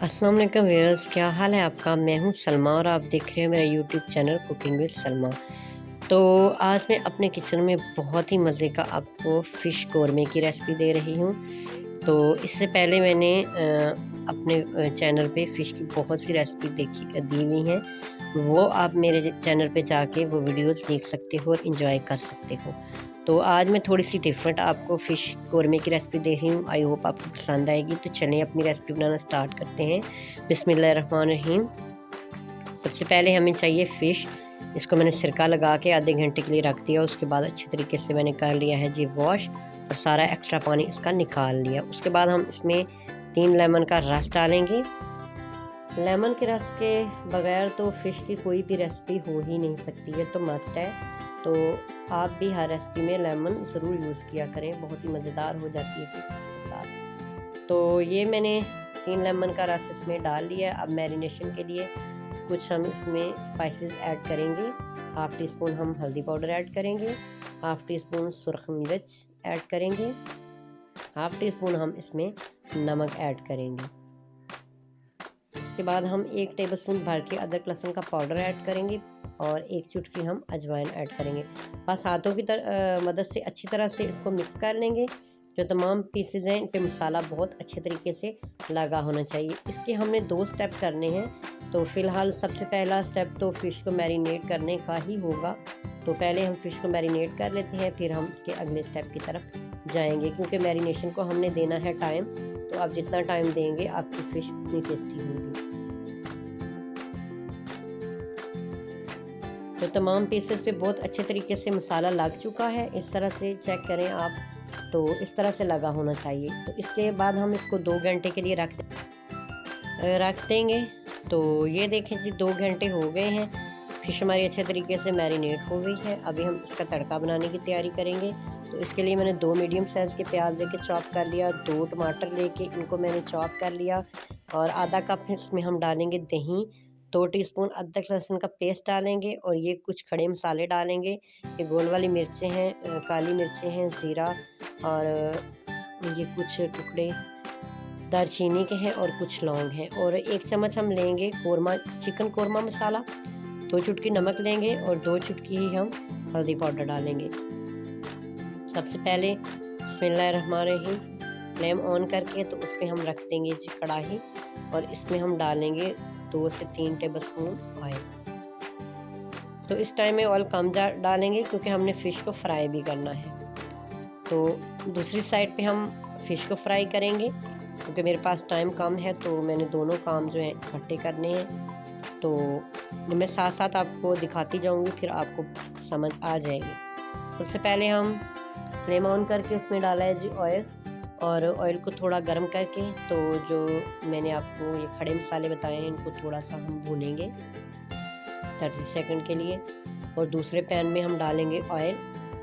अस्सलाम वालेकुम व्यूअर्स, क्या हाल है आपका। मैं हूं सलमा और आप देख रहे हैं मेरा YouTube channel cooking with Salma. तो आज मैं अपने किचन में बहुत ही मज़े का आपको फ़िश कौरमे की रेसिपी दे रही हूं। तो इससे पहले मैंने अपने चैनल पे फ़िश की बहुत सी रेसिपी दी हुई हैं। वो आप मेरे चैनल पे जाके वो वीडियोस देख सकते हो और एंजॉय कर सकते हो। तो आज मैं थोड़ी सी डिफरेंट आपको फ़िश कौरमे की रेसिपी दे रही हूँ। आई होप आपको पसंद आएगी। तो चलें अपनी रेसिपी बनाना स्टार्ट करते हैं। बिस्मिल्लाहिर्रहमानिर्रहीम। सबसे पहले हमें चाहिए फ़िश। इसको मैंने सिरका लगा के आधे घंटे के लिए रख दिया। उसके बाद अच्छे तरीके से मैंने कर लिया है जी वॉश और सारा एक्स्ट्रा पानी इसका निकाल लिया। उसके बाद हम इसमें 3 लेमन का रस डालेंगे। लेमन के रस के बगैर तो फ़िश की कोई भी रेसिपी हो ही नहीं सकती है, तो मस्ट है। तो आप भी हर रेसिपी में लेमन ज़रूर यूज़ किया करें, बहुत ही मज़ेदार हो जाती है फ़िश के साथ। तो ये मैंने 3 लेमन का रस इसमें डाल लिया। अब मैरिनेशन के लिए कुछ हम इसमें स्पाइसेस ऐड करेंगे। हाफ़ टी स्पून हम हल्दी पाउडर ऐड करेंगे, हाफ़ टी स्पून सुरख मिर्च ऐड करेंगे, हाफ़ टी स्पून हम इसमें नमक ऐड करेंगे। उसके बाद हम 1 टेबलस्पून भर के अदरक लहसुन का पाउडर ऐड करेंगे और 1 चुटकी हम अजवाइन ऐड करेंगे। बस हाथों की मदद से अच्छी तरह से इसको मिक्स कर लेंगे। जो तमाम पीसेज हैं इन पे मसाला बहुत अच्छे तरीके से लगा होना चाहिए। इसके हमने 2 स्टेप करने हैं। तो फ़िलहाल सबसे पहला स्टेप तो फ़िश को मैरिनेट करने का ही होगा। तो पहले हम फ़िश को मैरिनेट कर लेते हैं, फिर हम इसके अगले स्टेप की तरफ जाएंगे, क्योंकि मैरिनेशन को हमने देना है टाइम। तो आप जितना टाइम देंगे आपकी फ़िश उतनी टेस्टी होगी। तो तमाम पीसेस पे बहुत अच्छे तरीके से मसाला लग चुका है। इस तरह से चेक करें आप, तो इस तरह से लगा होना चाहिए। तो इसके बाद हम इसको 2 घंटे के लिए रख देंगे। तो ये देखें जी 2 घंटे हो गए हैं। फ़िश हमारी अच्छे तरीके से मैरिनेट हो गई है। अभी हम इसका तड़का बनाने की तैयारी करेंगे। तो इसके लिए मैंने 2 मीडियम साइज़ के प्याज लेके चॉप कर लिया, 2 टमाटर लेके इनको मैंने चॉप कर लिया और आधा कप इसमें हम डालेंगे दही, 2 टीस्पून अदरक लहसुन का पेस्ट डालेंगे और ये कुछ खड़े मसाले डालेंगे। ये गोल वाली मिर्चें हैं, काली मिर्चें हैं, ज़ीरा और ये कुछ टुकड़े दालचीनी के हैं और कुछ लौंग हैं। और 1 चम्मच हम लेंगे चिकन कौरमा मसाला, 2 चुटकी नमक लेंगे और 2 चुटकी ही हम हल्दी पाउडर डालेंगे। सबसे पहले बिस्मिल्लाहिर्रहमानिर्रहीम फ्लेम ऑन करके तो उस पर हम रख देंगे जी कढ़ाई और इसमें हम डालेंगे 2 से 3 टेबलस्पून ऑयल। तो इस टाइम में ऑयल कम डालेंगे क्योंकि हमने फ़िश को फ्राई भी करना है। तो दूसरी साइड पे हम फ़िश को फ्राई करेंगे। क्योंकि मेरे पास टाइम कम है तो मैंने दोनों काम जो है इकट्ठे करने हैं। तो मैं साथ साथ आपको दिखाती जाऊंगी, फिर आपको समझ आ जाएगी। सबसे पहले हम फ्लेम ऑन करके उसमें डाला है जी ऑयल, और ऑयल को थोड़ा गर्म करके तो जो मैंने आपको ये खड़े मसाले बताए हैं इनको थोड़ा सा हम भूनेंगे 30 सेकंड के लिए। और दूसरे पैन में हम डालेंगे ऑयल,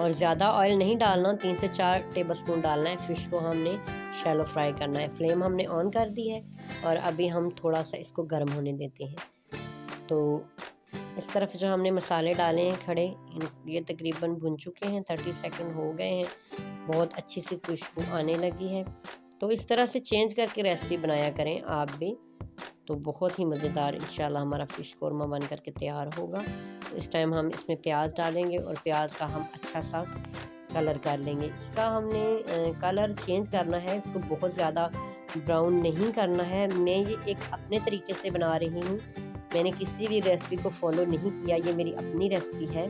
और ज़्यादा ऑयल नहीं डालना, 3 से 4 टेबलस्पून डालना है। फ़िश को हमने शैलो फ्राई करना है। फ्लेम हमने ऑन कर दी है और अभी हम थोड़ा सा इसको गर्म होने देते हैं। तो इस तरफ जो हमने मसाले डाले हैं खड़े, ये तकरीबन भुन चुके हैं, 30 सेकंड हो गए हैं, बहुत अच्छी सी खुशबू आने लगी है। तो इस तरह से चेंज करके रेसिपी बनाया करें आप भी, तो बहुत ही मज़ेदार इंशाल्लाह हमारा फ़िश कौरमा बन करके तैयार होगा। तो इस टाइम हम इसमें प्याज डालेंगे और प्याज का हम अच्छा सा कलर कर लेंगे। इसका हमने कलर चेंज करना है, इसको बहुत ज़्यादा ब्राउन नहीं करना है। मैं ये एक अपने तरीके से बना रही हूँ, मैंने किसी भी रेसिपी को फॉलो नहीं किया, ये मेरी अपनी रेसिपी है।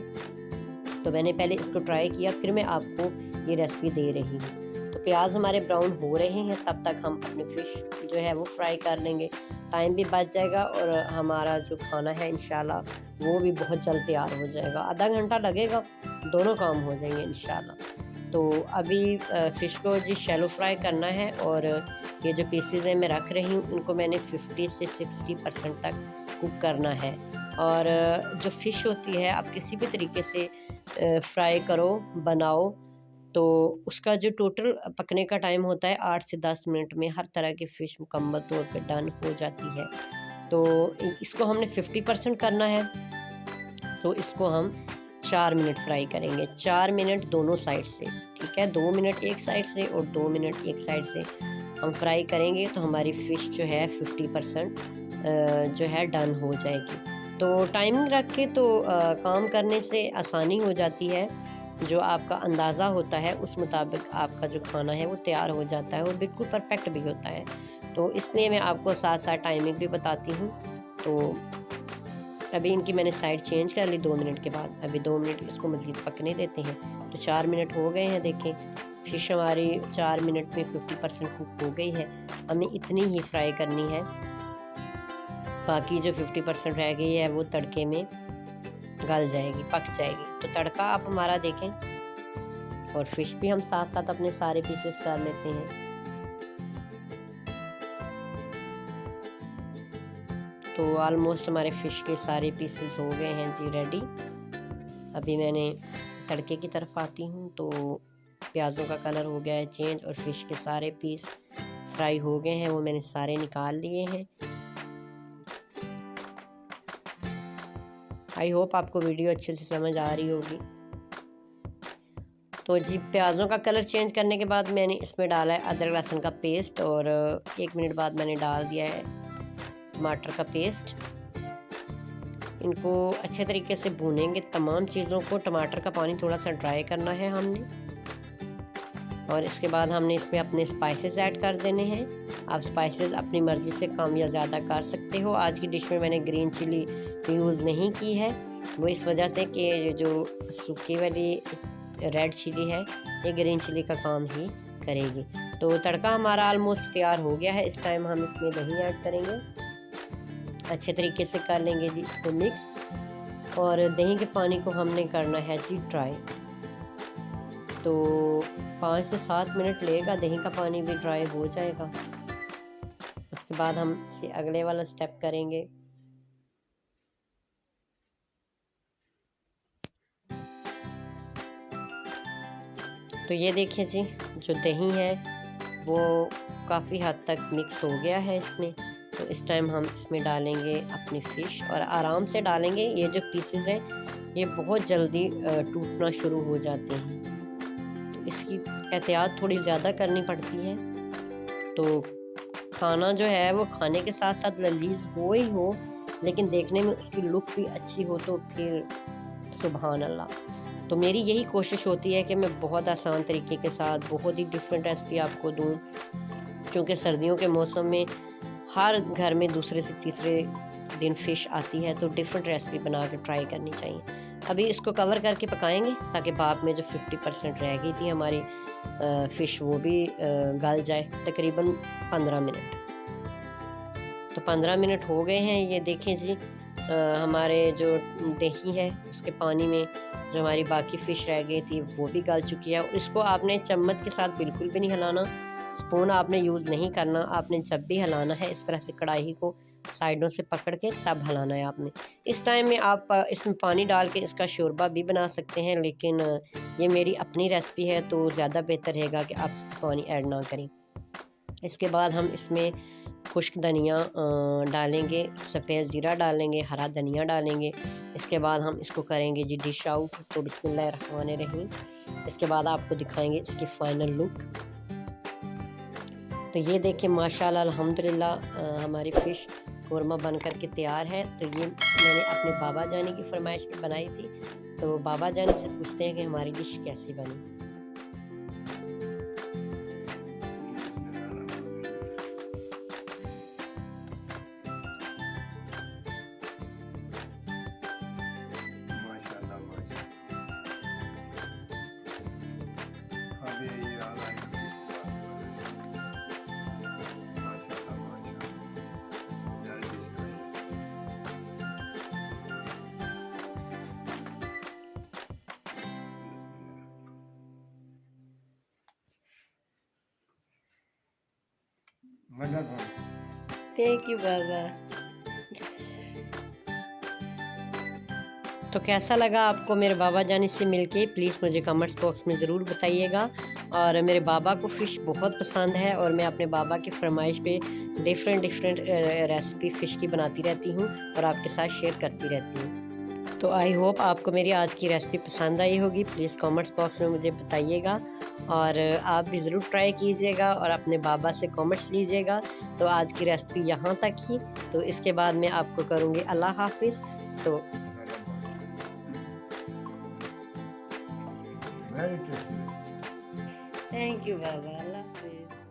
तो मैंने पहले इसको ट्राई किया, फिर मैं आपको ये रेसिपी दे रही हूँ। तो प्याज हमारे ब्राउन हो रहे हैं, तब तक हम अपने फ़िश जो है वो फ्राई कर लेंगे। टाइम भी बच जाएगा और हमारा जो खाना है इंशाल्लाह वो भी बहुत जल्द तैयार हो जाएगा। आधा घंटा लगेगा, दोनों काम हो जाएंगे इंशाल्लाह। तो अभी फ़िश को जी शैलो फ्राई करना है और ये जो पीसेज हैं मैं रख रही हूँ, इनको मैंने 50 से 60% तक कुक करना है। और जो फ़िश होती है आप किसी भी तरीके से फ्राई करो, बनाओ, तो उसका जो टोटल पकने का टाइम होता है 8 से 10 मिनट में हर तरह की फ़िश मुकम्मल तौर पे डन हो जाती है। तो इसको हमने 50% करना है। तो इसको हम 4 मिनट फ्राई करेंगे, 4 मिनट दोनों साइड से, ठीक है। 2 मिनट एक साइड से और 2 मिनट एक साइड से हम फ्राई करेंगे तो हमारी फ़िश जो है 50% जो है डन हो जाएगी। तो टाइमिंग रख के तो काम करने से आसानी हो जाती है। जो आपका अंदाज़ा होता है उस मुताबिक आपका जो खाना है वो तैयार हो जाता है और बिल्कुल परफेक्ट भी होता है। तो इसलिए मैं आपको साथ साथ टाइमिंग भी बताती हूँ। तो अभी इनकी मैंने साइड चेंज कर ली 2 मिनट के बाद। अभी 2 मिनट इसको मज़ीद पकने देते हैं। तो 4 मिनट हो गए हैं, देखें फ़िश हमारी 4 मिनट में 50% कुक हो गई है। हमें इतनी ही फ्राई करनी है, बाकी जो 50% रह गई है वो तड़के में गल जाएगी, पक जाएगी। तो तड़का आप हमारा देखें, और फ़िश भी हम साथ साथ अपने सारे पीसेस कर लेते हैं। तो ऑलमोस्ट हमारे फ़िश के सारे पीसेस हो गए हैं जी रेडी। अभी मैंने तड़के की तरफ आती हूँ। तो प्याज़ों का कलर हो गया है चेंज और फ़िश के सारे पीस फ्राई हो गए हैं, वो मैंने सारे निकाल लिए हैं। आई होप आपको वीडियो अच्छे से समझ आ रही होगी। तो जी प्याज़ों का कलर चेंज करने के बाद मैंने इसमें डाला है अदरक लहसुन का पेस्ट, और 1 मिनट बाद मैंने डाल दिया है टमाटर का पेस्ट। इनको अच्छे तरीके से भूनेंगे तमाम चीज़ों को। टमाटर का पानी थोड़ा सा ड्राई करना है हमने, और इसके बाद हमने इसमें अपने स्पाइसेस ऐड कर देने हैं। आप स्पाइसेस अपनी मर्ज़ी से कम या ज़्यादा कर सकते हो। आज की डिश में मैंने ग्रीन चिली यूज़ नहीं की है, वो इस वजह से कि ये जो सूखी वाली रेड चिली है ये ग्रीन चिली का काम ही करेगी। तो तड़का हमारा ऑलमोस्ट तैयार हो गया है। इस टाइम हम इसमें दही ऐड करेंगे, अच्छे तरीके से कर लेंगे जी इसको मिक्स, और दही के पानी को हमने करना है जी ड्राई। तो 5 से 7 मिनट लेगा, दही का पानी भी ड्राई हो जाएगा। उसके बाद हम इसे अगले वाला स्टेप करेंगे। तो ये देखिए जी, जो दही है वो काफ़ी हद तक मिक्स हो गया है इसमें। तो इस टाइम हम इसमें डालेंगे अपनी फ़िश, और आराम से डालेंगे। ये जो पीसेस हैं ये बहुत जल्दी टूटना शुरू हो जाते हैं, तो इसकी एहतियात थोड़ी ज़्यादा करनी पड़ती है। तो खाना जो है वो खाने के साथ साथ लजीज हो ही हो, लेकिन देखने में उसकी लुक भी अच्छी हो, तो फिर सुभान अल्लाह। तो मेरी यही कोशिश होती है कि मैं बहुत आसान तरीके के साथ बहुत ही डिफरेंट रेसिपी आपको दूं, क्योंकि सर्दियों के मौसम में हर घर में दूसरे से तीसरे दिन फ़िश आती है, तो डिफरेंट रेसिपी बना के ट्राई करनी चाहिए। अभी इसको कवर करके पकाएंगे ताकि भाप में जो 50% रह गई थी हमारी फ़िश वो भी गल जाए, तकरीबन 15 मिनट। तो 15 मिनट हो गए हैं। ये देखें जी, हमारे जो दही है उसके पानी में जो हमारी बाकी फ़िश रह गई थी वो भी गल चुकी है। और इसको आपने चम्मच के साथ बिल्कुल भी नहीं हिलाना, स्पून आपने यूज़ नहीं करना। आपने जब भी हिलाना है इस तरह से कढ़ाई को साइडों से पकड़ के तब हिलाना है आपने। इस टाइम में आप इसमें पानी डाल के इसका शोरबा भी बना सकते हैं, लेकिन ये मेरी अपनी रेसिपी है तो ज़्यादा बेहतर रहेगा कि आप पानी ऐड ना करें। इसके बाद हम इसमें खुश्क धनिया डालेंगे, सफ़ेद ज़ीरा डालेंगे, हरा धनिया डालेंगे। इसके बाद हम इसको करेंगे जी डिश आउट। तो बिस्मिल्लाहिर्रहमानिर्रहीम। इसके बाद आपको दिखाएंगे इसकी फ़ाइनल लुक। तो ये देखिए माशाल्लाह अल्हम्दुलिल्लाह हमारी फ़िश कौरमा बन कर के तैयार है। तो ये मैंने अपने बाबा जानी की फरमाइश पे बनाई थी। तो बाबा जानी से पूछते हैं कि हमारी डिश कैसी बनी। थैंक यू बाबा। तो कैसा लगा आपको मेरे बाबा जानी से मिलके, प्लीज़ मुझे कमेंट्स बॉक्स में ज़रूर बताइएगा। और मेरे बाबा को फ़िश बहुत पसंद है, और मैं अपने बाबा की फरमाइश पे डिफरेंट रेसिपी फ़िश की बनाती रहती हूँ और आपके साथ शेयर करती रहती हूँ। तो आई होप आपको मेरी आज की रेसिपी पसंद आई होगी। प्लीज़ कमेंट्स बॉक्स में मुझे बताइएगा। और आप भी ज़रूर ट्राई कीजिएगा और अपने बाबा से कमेंट्स लीजिएगा। तो आज की रेसिपी यहाँ तक ही, तो इसके बाद मैं आपको करूँगी अल्लाह हाफ़िज़। तो वेरी टेस्टी। थैंक यू बाबा, अल्लाह हाफ़िज़।